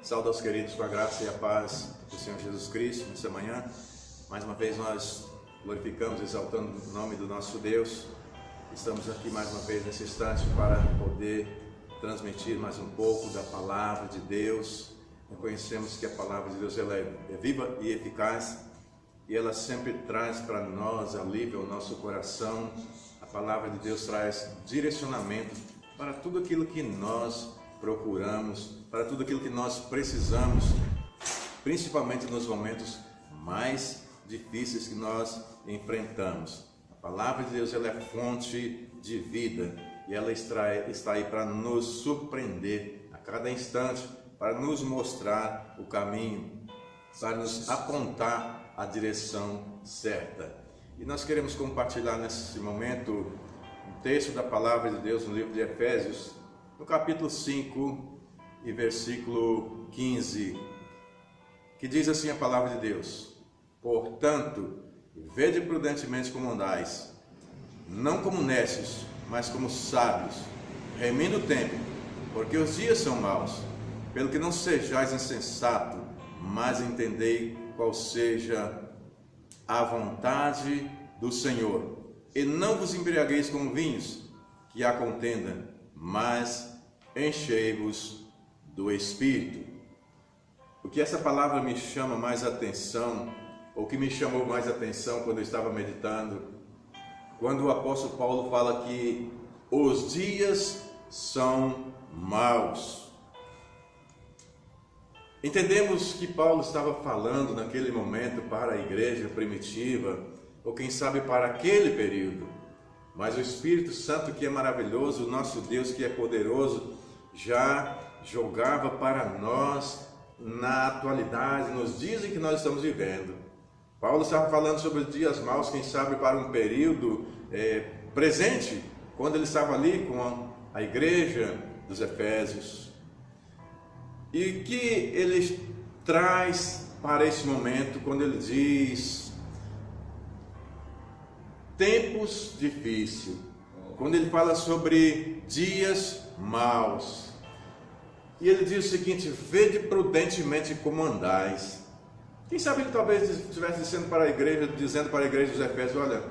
Saúde aos queridos com a graça e a paz do Senhor Jesus Cristo nessa manhã. Mais uma vez nós glorificamos, exaltando o nome do nosso Deus. Estamos aqui mais uma vez nesse instante para poder transmitir mais um pouco da palavra de Deus. Reconhecemos que a palavra de Deus ela é viva e eficaz e ela sempre traz para nós alívio ao nosso coração. A palavra de Deus traz direcionamento para tudo aquilo que nós procuramos, para tudo aquilo que nós precisamos, principalmente nos momentos mais difíceis que nós enfrentamos. A palavra de Deus ela é fonte de vida e ela está aí para nos surpreender a cada instante, para nos mostrar o caminho, para nos apontar a direção certa. E nós queremos compartilhar nesse momento um texto da palavra de Deus no livro de Efésios, no capítulo 5 e versículo 15, que diz assim a palavra de Deus: portanto, vede prudentemente como andais, não como necios, mas como sábios, remindo o tempo, porque os dias são maus. Pelo que não sejais insensato, mas entendei qual seja a vontade do Senhor. E não vos embriagueis com vinhos, que há contenda, mas enchei-vos do Espírito. O que essa palavra me chama mais atenção, ou que me chamou mais atenção quando eu estava meditando, quando o apóstolo Paulo fala que os dias são maus. Entendemos que Paulo estava falando naquele momento para a igreja primitiva, ou quem sabe para aquele período. Mas o Espírito Santo, que é maravilhoso, o nosso Deus que é poderoso, já jogava para nós na atualidade, nos dias em que nós estamos vivendo. Paulo estava falando sobre os dias maus, quem sabe para um período presente, quando ele estava ali com a igreja dos Efésios. E que ele traz para esse momento, quando ele diz tempos difíceis, quando ele fala sobre dias maus, e ele diz o seguinte: vede prudentemente como andais. Quem sabe ele talvez estivesse dizendo para a igreja dos Efésios: olha,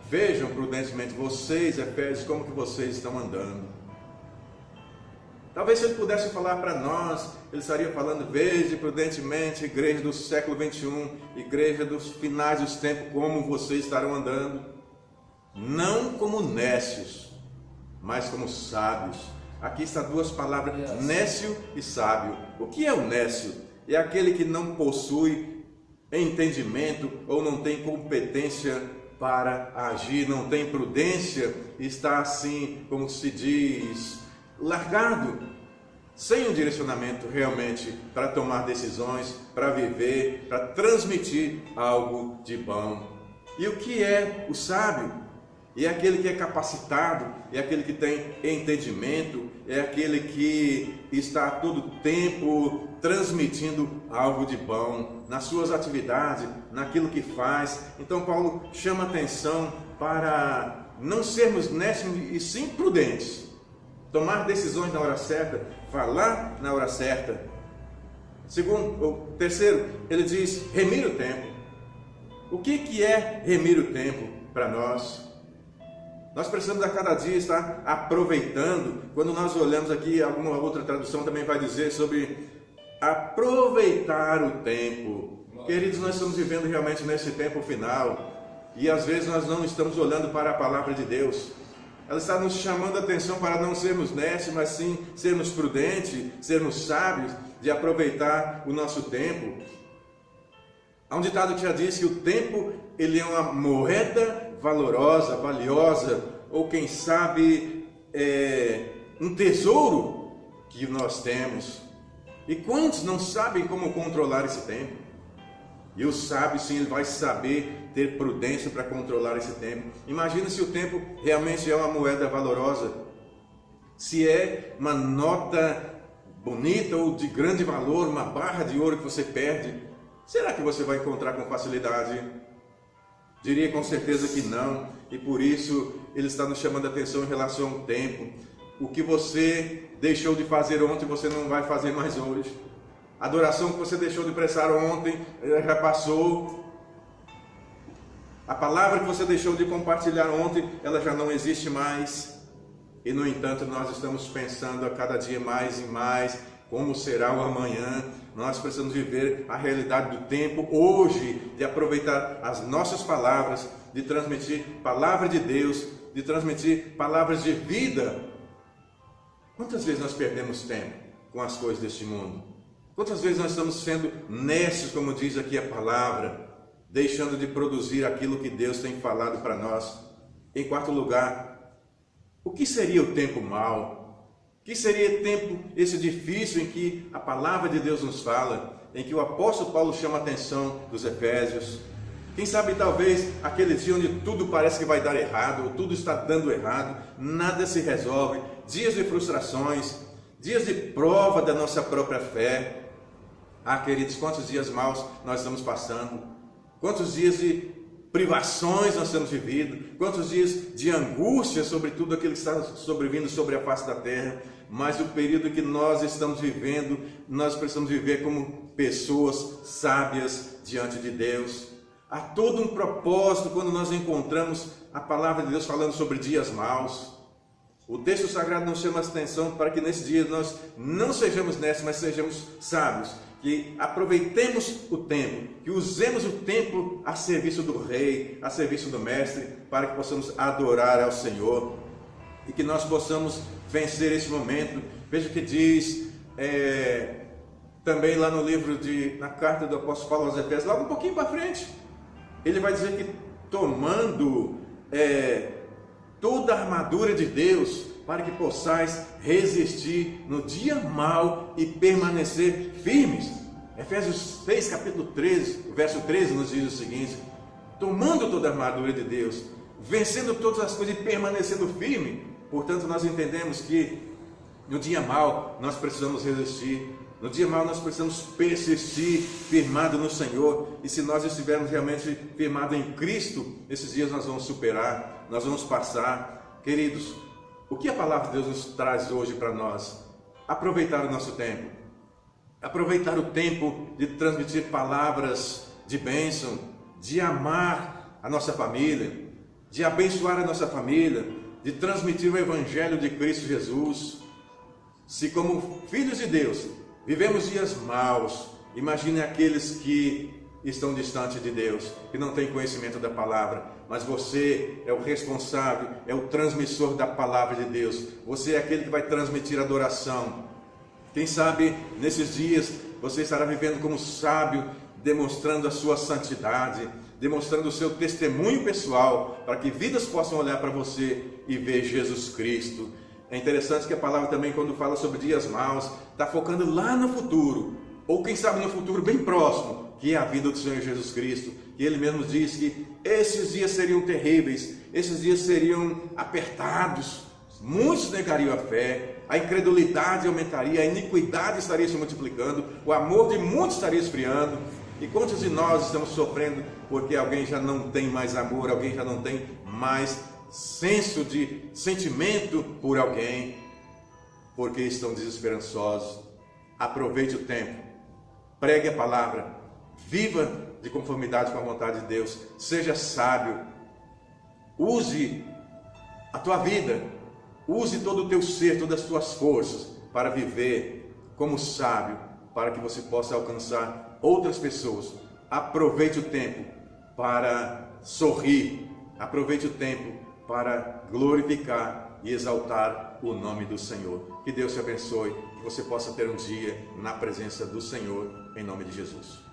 vejam prudentemente vocês, Efésios, como que vocês estão andando. Talvez se ele pudesse falar para nós, ele estaria falando: veja prudentemente, igreja do século 21, igreja dos finais dos tempos, como vocês estarão andando. Não como nécios, mas como sábios. Aqui estão duas palavras, nécio e sábio. O que é o nécio? É aquele que não possui entendimento ou não tem competência para agir, não tem prudência, está assim, como se diz, largado, sem um direcionamento realmente para tomar decisões, para viver, para transmitir algo de bom. E o que é o sábio? É aquele que é capacitado, é aquele que tem entendimento, é aquele que está a todo tempo transmitindo algo de bom nas suas atividades, naquilo que faz. Então Paulo chama atenção para não sermos nécios e sim prudentes, tomar decisões na hora certa, falar na hora certa. Terceiro, ele diz remir o tempo. O que é remir o tempo para nós? Nós precisamos a cada dia estar aproveitando. Quando nós olhamos aqui, alguma outra tradução também vai dizer sobre aproveitar o tempo. Queridos, nós estamos vivendo realmente nesse tempo final e às vezes nós não estamos olhando para a palavra de Deus. Ela está nos chamando a atenção para não sermos nécios, mas sim sermos prudentes, sermos sábios, de aproveitar o nosso tempo. Há um ditado que já diz que o tempo ele é uma moeda valorosa, valiosa, ou quem sabe um tesouro que nós temos. E quantos não sabem como controlar esse tempo? E o sábio sim, ele vai saber ter prudência para controlar esse tempo. Imagina se o tempo realmente é uma moeda valorosa, se é uma nota bonita ou de grande valor, uma barra de ouro que você perde, será que você vai encontrar com facilidade? Diria com certeza que não, e por isso ele está nos chamando a atenção em relação ao tempo. O que você deixou de fazer ontem, você não vai fazer mais hoje. A adoração que você deixou de prestar ontem já passou. A palavra que você deixou de compartilhar ontem, ela já não existe mais. E no entanto, nós estamos pensando a cada dia mais e mais como será o amanhã. Nós precisamos viver a realidade do tempo hoje, de aproveitar as nossas palavras, de transmitir palavra de Deus, de transmitir palavras de vida. Quantas vezes nós perdemos tempo com as coisas deste mundo? Quantas vezes nós estamos sendo necios, como diz aqui a palavra, deixando de produzir aquilo que Deus tem falado para nós? Em quarto lugar, o que seria o tempo mau? O que seria tempo esse difícil em que a palavra de Deus nos fala, em que o apóstolo Paulo chama a atenção dos Efésios? Quem sabe talvez aquele dia onde tudo parece que vai dar errado, ou tudo está dando errado, nada se resolve, dias de frustrações, dias de prova da nossa própria fé. Ah, queridos, quantos dias maus nós estamos passando, quantos dias de privações nós temos vivido, quantos dias de angústia sobre tudo aquilo que está sobrevindo sobre a face da terra. Mas o período que nós estamos vivendo, nós precisamos viver como pessoas sábias diante de Deus. Há todo um propósito quando nós encontramos a palavra de Deus falando sobre dias maus. O texto sagrado nos chama a atenção para que nesse dia nós não sejamos necios, mas sejamos sábios. Que aproveitemos o tempo, que usemos o tempo a serviço do Rei, a serviço do Mestre, para que possamos adorar ao Senhor e que nós possamos vencer esse momento. Veja o que diz também lá no livro na carta do apóstolo Paulo aos Efésios, logo um pouquinho para frente. Ele vai dizer que tomando toda a armadura de Deus, para que possais resistir no dia mau e permanecer firmes. Efésios 6, capítulo 13, verso 13 nos diz o seguinte: tomando toda a armadura de Deus, vencendo todas as coisas e permanecendo firme. Portanto, nós entendemos que no dia mau nós precisamos resistir. No dia mau nós precisamos persistir firmado no Senhor. E se nós estivermos realmente firmados em Cristo, esses dias nós vamos superar, nós vamos passar. Queridos, o que a palavra de Deus nos traz hoje para nós? Aproveitar o nosso tempo. Aproveitar o tempo de transmitir palavras de bênção, de amar a nossa família, de abençoar a nossa família, de transmitir o Evangelho de Cristo Jesus. Se como filhos de Deus vivemos dias maus, imagine aqueles que estão distantes de Deus, que não têm conhecimento da palavra, mas você é o responsável, é o transmissor da palavra de Deus, você é aquele que vai transmitir adoração. Quem sabe nesses dias você estará vivendo como sábio, demonstrando a sua santidade, demonstrando o seu testemunho pessoal, para que vidas possam olhar para você e ver Jesus Cristo. É interessante que a palavra também, quando fala sobre dias maus, está focando lá no futuro, ou quem sabe no futuro bem próximo, que é a vida do Senhor Jesus Cristo. E Ele mesmo diz que esses dias seriam terríveis, esses dias seriam apertados, muitos negariam a fé, a incredulidade aumentaria, a iniquidade estaria se multiplicando, o amor de muitos estaria esfriando. E quantos de nós estamos sofrendo porque alguém já não tem mais amor, alguém já não tem mais senso de sentimento por alguém, porque estão desesperançosos. Aproveite o tempo, pregue a palavra, viva de conformidade com a vontade de Deus, seja sábio, use a tua vida, use todo o teu ser, todas as tuas forças para viver como sábio, para que você possa alcançar outras pessoas. Aproveite o tempo para sorrir, aproveite o tempo para glorificar e exaltar o nome do Senhor. Que Deus te abençoe, que você possa ter um dia na presença do Senhor, em nome de Jesus.